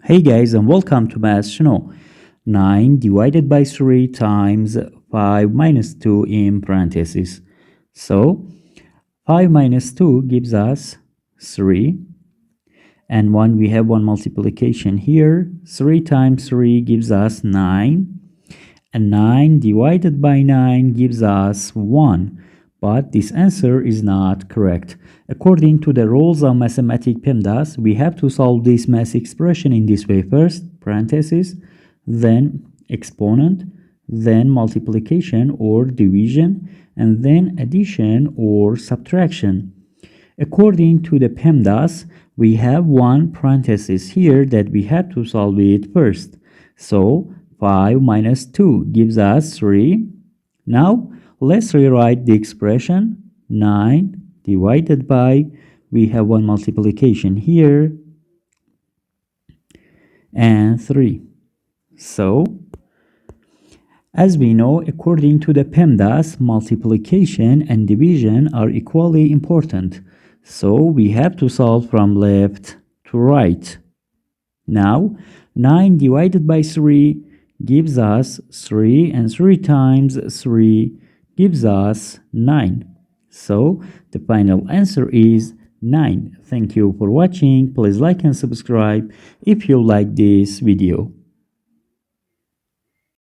Hey guys, and welcome to Math Channel. 9 divided by 3 times 5 minus 2 in parentheses. So 5 minus 2 gives us 3. And we have one multiplication here. 3 times 3 gives us 9. And 9 divided by 9 gives us 1. But this answer is not correct. According to the rules of mathematics PEMDAS, we have to solve this math expression in this way. First, parentheses, then exponent, then multiplication or division, and then addition or subtraction. According to the PEMDAS, we have one parenthesis here that we have to solve it first. So 5 minus 2 gives us 3. Now, let's rewrite the expression. 9 divided by, we have one multiplication here, and 3. So, as we know, according to the PEMDAS, multiplication and division are equally important. So, we have to solve from left to right. Now, 9 divided by 3 gives us 3, and 3 times 3 gives us 9. So the final answer is 9. Thank you for watching. Please like and subscribe if you like this video.